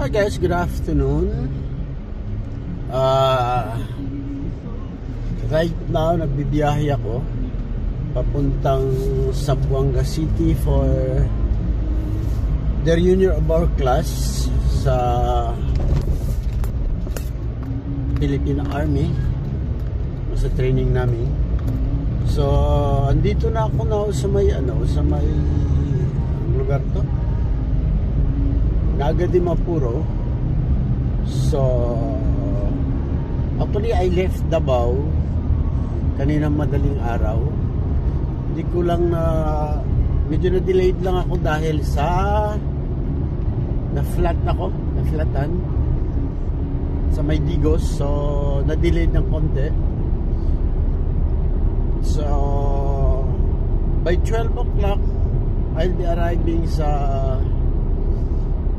Hi guys, good afternoon. Right now nagbibiyahe ako papuntang Zamboanga City for the reunion of our class sa Philippine Army, sa training namin. So andito na ako na sa may lugar to, Naga de Mapuro. So actually I left Davao kaninang madaling araw. Hindi ko lang medyo na-delayed lang ako dahil sa na-flatan sa may Digos. So na-delayed ng konti. So by 12 o'clock I'll be arriving sa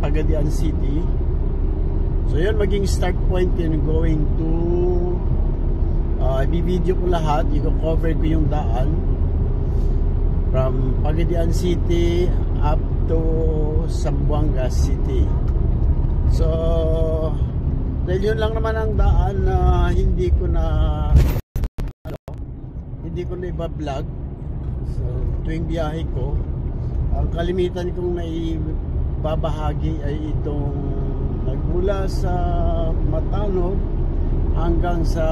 Pagadian City. So yun maging start point yun, going to i-video ko lahat, i-cover ko yung daan from Pagadian City up to Zamboanga City. So dahil yun lang naman ang daan na hindi ko na iba-vlog so, tuwing biyahe ko. Ang kalimitan kong naibabahagi ay itong nagmula sa Matanog hanggang sa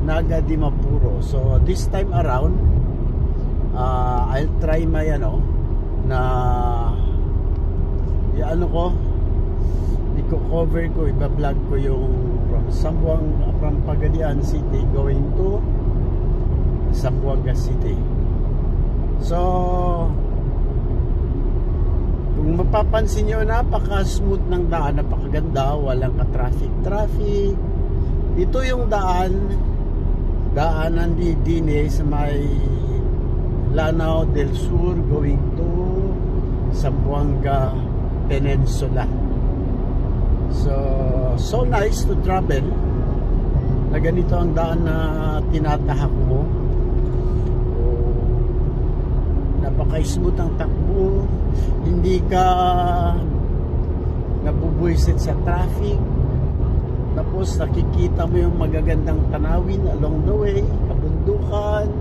Naga de Mapuro. So this time around I'll try my i-cover ko, iba-vlog ko yung from Pagadian City going to Zamboanga City. So kung mapapansin nyo, napaka-smooth ng daan, napakaganda, walang ka-traffic. Ito yung daanan din sa may Lanao del Sur going to Zamboanga Peninsula. So nice to travel na ganito ang daan na tinatahak mo. Napaka-smooth ang takbo, hindi ka nabubuisit sa traffic, tapos nakikita mo yung magagandang tanawin along the way, kabundukan.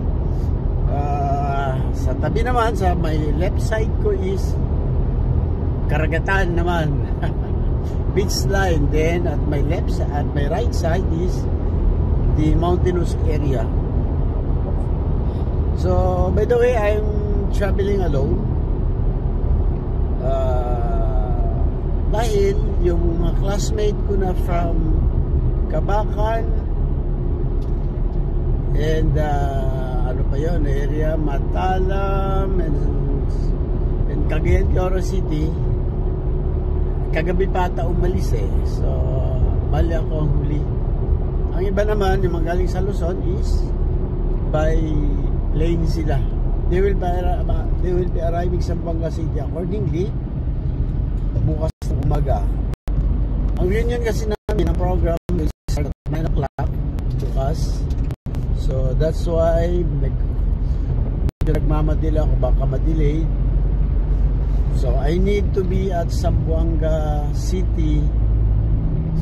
Sa tabi naman, sa my left side ko is karagatan naman. Beach line. Then at my right side is the mountainous area. So by the way, I'm traveling alone dahil yung mga classmate ko na from Kabakan and area Matalam and Cagayan de Oro City kagabi pa ata umalis so bali ako ang huli. Ang iba naman yung mga galing sa Luzon is by plane sila. They will be arriving sa Zamboanga City accordingly bukas ng umaga. Ang reunion kasi namin, ang program is start at 9 o'clock bukas. So that's why nagmamadila ako, baka madelay. So I need to be at Zamboanga City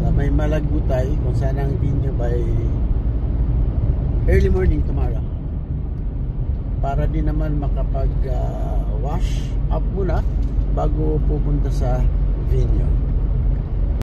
sa may Malagutay kung saan ang video by early morning tomorrow, para din naman makapag wash up muna bago pupunta sa venue.